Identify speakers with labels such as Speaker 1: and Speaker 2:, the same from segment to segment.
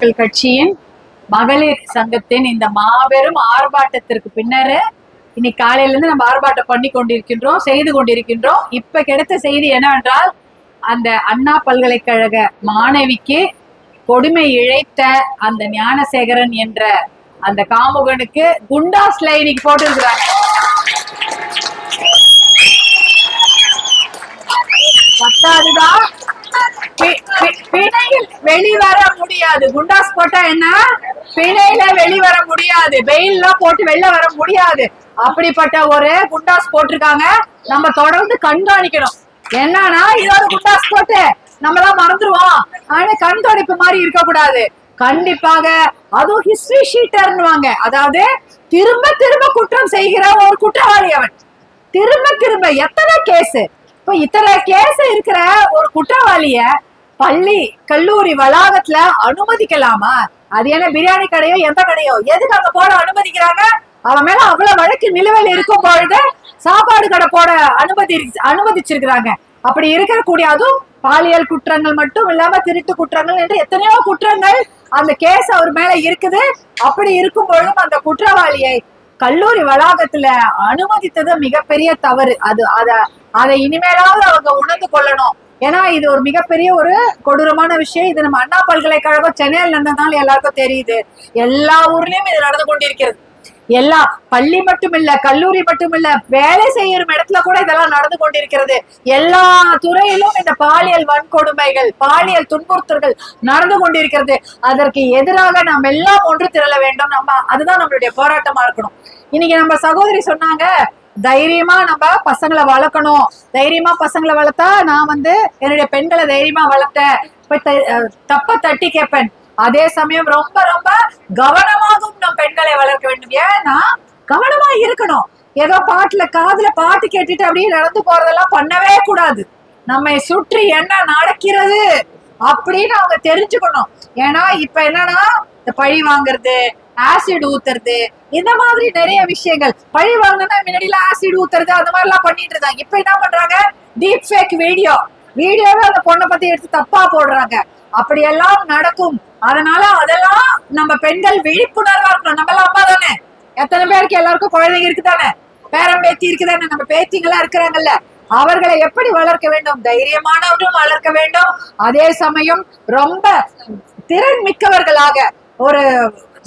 Speaker 1: மக்கள் கட்சியின் மகளிர் சங்கத்தின் இந்த மாபெரும் ஆர்ப்பாட்டத்திற்கு பின்னரு இன்னைக்கு காலையில இருந்து நம்ம ஆர்ப்பாட்டம் பண்ணி கொண்டிருக்கின்றோம், செய்து கொண்டிருக்கின்றோம். இப்ப கிடைத்த செய்தி என்னவென்றால், அந்த அண்ணா பல்கலைக்கழக மாணவிக்கு கொடுமை இழைத்த அந்த ஞானசேகரன் என்ற அந்த காமுகனுக்கு குண்டாஸ்ல இன்னைக்கு போட்டிருக்கிறாங்க. பத்தாதுதான், பிணையில் வெளிவர முடியாது. குண்டாஸ் போட்டா என்ன, பிணையில வெளிவர முடியாது, பெயில்லாம் போட்டு வெளில வர முடியாது. அப்படிப்பட்ட ஒரு குண்டாஸ் போட்டிருக்காங்க. நம்ம தொடர்ந்து கண்காணிக்கணும். என்னன்னா, இதோட குண்டாஸ் போட்டு நம்மளாம் மறந்துடுவோம். ஆனா கண்காணிப்பு மாதிரி இருக்கக்கூடாது. கண்டிப்பாக அதுவும் ஹிஸ்டரி ஷீட்டர்னுவாங்க. அதாவது திரும்ப திரும்ப குற்றம் செய்கிற ஒரு குற்றவாளி அவன். திரும்ப திரும்ப எத்தனை கேஸ், இப்ப இத்தனை கேஸ் இருக்கிற ஒரு குற்றவாளிய பள்ளி கல்லூரி வளாகத்துல அனுமதிக்கலாமா? அது என்ன பிரியாணி கடையோ எந்த கடையோ, எதுக்கு அங்க போட அனுமதிக்கிறாங்க? அவன் மேல அவ்வளவு வழக்கு நிலுவையில் இருக்கும் பொழுது சாப்பாடு கடை போட அனுமதிச்சிருக்கிறாங்க. அப்படி இருக்கக்கூடிய, அதுவும் பாலியல் குற்றங்கள் மட்டும் இல்லாம திருட்டு குற்றங்கள் என்று எத்தனையோ குற்றங்கள் அந்த கேஸ் அவர் மேல இருக்குது. அப்படி இருக்கும் பொழுதும் அந்த குற்றவாளியை கல்லூரி வளாகத்துல அனுமதித்தது மிகப்பெரிய தவறு. அதை இனிமேலாவது அவங்க உணர்ந்து கொள்ளணும். ஏன்னா இது ஒரு மிகப்பெரிய ஒரு கொடூரமான விஷயம். இது நம்ம அண்ணா பல்கலைக்கழகம் சென்னையில் நடந்ததுனால எல்லாருக்கும் தெரியுது. எல்லா ஊர்லயும் இது நடந்து கொண்டிருக்கிறது. எல்லா பள்ளி மட்டும் இல்ல, கல்லூரி மட்டும் இல்ல, வேலை செய்யும் இடத்துல கூட இதெல்லாம் நடந்து கொண்டிருக்கிறது. எல்லா துறையிலும் இந்த பாலியல் வன்கொடுமைகள், பாலியல் துன்புறுத்தல்கள் நடந்து கொண்டிருக்கிறது. அதற்கு எதிராக நாம் எல்லாம் ஒன்று திரள வேண்டும். அதுதான் நம்மளுடைய போராட்டமா இருக்கணும். இன்னைக்கு நம்ம சகோதரி சொன்னாங்க, தைரியமா நம்ம பசங்களை வளர்க்கணும். தைரியமா பசங்களை வளர்த்தா, நான் என்னுடைய பெண்களை தைரியமா வளர்த்தேன், தப்ப தட்டி கேட்பேன். அதே சமயம் ரொம்ப ரொம்ப கவனமாகவும் நம் பெண்களை வளர்க்க வேண்டும். ஏன்னா கவனமா இருக்கணும். ஏதோ காதுல பாட்டு கேட்டுட்டு அப்படியே நடந்து போறதெல்லாம் பண்ணவே கூடாது. நம்மை சுற்றி என்ன நடக்கிறது அப்படின்னு அவங்க தெரிஞ்சுக்கணும். ஏன்னா இப்ப என்னன்னா, இந்த பழி வாங்குறது, ஆசிட் ஊத்துறது, இந்த மாதிரி நிறைய விஷயங்கள். பழி வாங்கினா முன்னாடி ஆசிட் ஊத்துறது அந்த மாதிரி எல்லாம் பண்ணிட்டு இருந்தாங்க. இப்ப என்ன பண்றாங்க, டீப் ஃபேக் வீடியோவே அந்த பொண்ணை பத்தி எடுத்து தப்பா போடுறாங்க. அப்படியெல்லாம் நடக்கும். அதனால அதெல்லாம் நம்ம பெண்கள் விழிப்புணர்வா இருக்கணும். நம்ம எல்லாம் அம்மா தானே, எத்தனை பேருக்கு எல்லாருக்கும் குழந்தைங்க இருக்குதானே, பேரம் பேத்தி இருக்குதானே, நம்ம பேத்திங்களா இருக்கிறாங்கல்ல, அவர்களை எப்படி வளர்க்க வேண்டும்? தைரியமானவர்களும் வளர்க்க வேண்டும். அதே சமயம் ரொம்ப திறன் மிக்கவர்களாக ஒரு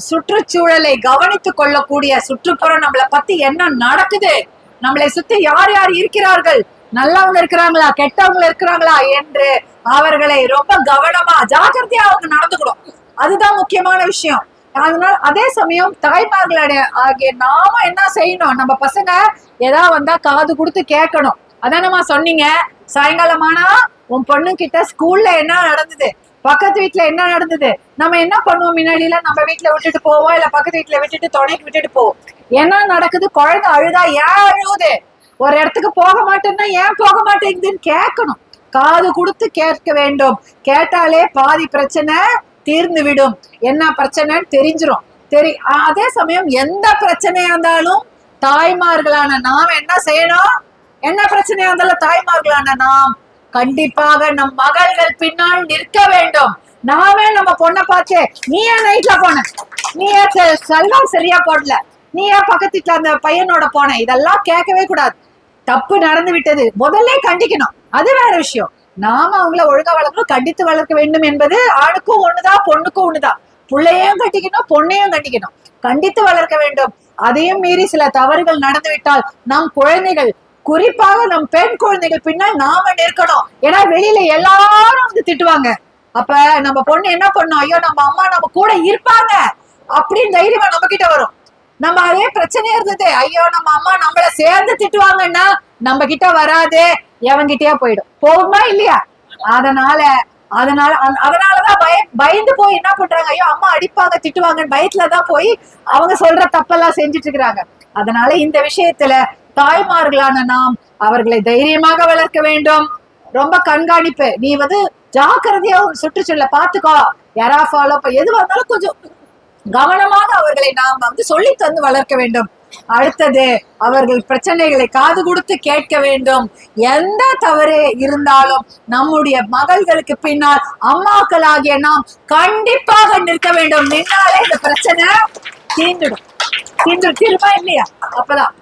Speaker 1: சுற்றுச்சூழலை கவனித்துக் கொள்ளக்கூடிய, சுற்றுப்புறம் நம்மளை பத்தி என்ன நடக்குது, நம்மளை சுத்தி யார் யார் இருக்கிறார்கள், நல்லவங்க இருக்கிறாங்களா கெட்டவங்க இருக்கிறாங்களா என்று அவர்களை ரொம்ப கவனமா ஜாக்கிரதையா அவங்க நடந்துக்கணும். அதுதான் முக்கியமான விஷயம். அதனால அதே சமயம் தாய்மார்களுடைய ஆகிய நாம என்ன செய்யணும், நம்ம பசங்க ஏதாவது வந்தா காது கொடுத்து கேட்கணும். அதானமா சொன்னீங்க, சாயங்காலமானா உன் பொண்ணு கிட்ட ஸ்கூல்ல என்ன நடந்தது, பக்கத்து வீட்டுல என்ன நடந்தது. நம்ம என்ன பண்ணுவோம், முன்னாடி எல்லாம் நம்ம வீட்டுல விட்டுட்டு போவோம், இல்ல பக்கத்து வீட்டுல விட்டுட்டு துணைக்கு விட்டுட்டு போவோம். என்ன நடக்குது, குழந்தை அழுதா ஏன் அழுகுது, ஒரு இடத்துக்கு போக மாட்டேன்னா ஏன் போக மாட்டேங்குதுன்னு கேட்கணும். காது கொடுத்து கேட்க வேண்டும். கேட்டாலே பாதி பிரச்சனை தீர்ந்து விடும். என்ன பிரச்சனைன்னு தெரிஞ்சிரும். அதே சமயம் எந்த பிரச்சனையா இருந்தாலும் தாய்மார்களான நாம் என்ன செய்யணும், என்ன பிரச்சனையா இருந்தாலும் தாய்மார்களான நாம் கண்டிப்பாக நம் மகள்கள் பின்னால் நிற்க வேண்டும். நாமே நம்ம பொண்ணை பார்த்து, நீ ஏன் நைட்ல போன, நீ ஏன் செல்வம் சரியா போடல, நீ ஏன் பக்கத்து வீட்டுல அந்த பையனோட போன, இதெல்லாம் கேட்கவே கூடாது. தப்பு நடந்து விட்டது, முதல்ல கண்டிக்கணும். அது வேற விஷயம். நாம அவங்கள ஒழுங்கா வளர்க்கணும், கண்டித்து வளர்க்க வேண்டும் என்பது ஆணுக்கும் ஒண்ணுதான் பொண்ணுக்கும் ஒண்ணுதான். பிள்ளையும் கண்டிக்கணும், பொண்ணையும் கண்டிக்கணும், கண்டித்து வளர்க்க வேண்டும். அதையும் மீறி சில தவறுகள் நடந்து விட்டால் நம் குழந்தைகள், குறிப்பாக நம் பெண் குழந்தைகள் பின்னால் நாம நிற்கணும். ஏன்னா வெளியில எல்லாரும் திட்டுவாங்க. அப்ப நம்ம பொண்ணு என்ன பண்ணும், ஐயோ நம்ம அம்மா நம்ம கூட இருப்பாங்க அப்படின்னு தைரியமா நம்ம கிட்ட வரும். நம்ம அதே பிரச்சனையா இருந்தது, ஐயோ நம்ம அம்மா நம்மள சேர்ந்து திட்டுவாங்கன்னா நம்ம கிட்ட வராது, எவங்கிட்டயா போகுமா இல்லையா? அதனாலதான் பயந்து போய் என்ன பண்றாங்க, ஐயோ அம்மா அடிப்பாங்க திட்டுவாங்கன்னு பயத்துலதான் போய் அவங்க சொல்ற தப்பெல்லாம் செஞ்சுட்டு இருக்கிறாங்க. அதனால இந்த விஷயத்துல தாய்மார்களான நாம் அவர்களை தைரியமாக வளர்க்க வேண்டும். ரொம்ப கண்காணிப்பு, நீ ஜாக்கிரதையா ஒரு சுற்றுச்சூழலை பாத்துக்கோ, யாரா ஃபாலோ எதுவாக இருந்தாலும் கொஞ்சம் கவனமாக அவர்களை நாம் சொல்லி தந்து வளர்க்க வேண்டும். அடுத்தது அவர்கள் பிரச்சனைகளை காது கொடுத்து கேட்க வேண்டும். எந்த தவறு இருந்தாலும் நம்முடைய மகள்களுக்கு பின்னால் அம்மாக்களாகிய நாம் கண்டிப்பாக நிற்க வேண்டும். நின்னாலே இந்த பிரச்சனை தீர்ந்துடும். தீர்மா இல்லையா? அப்பதான்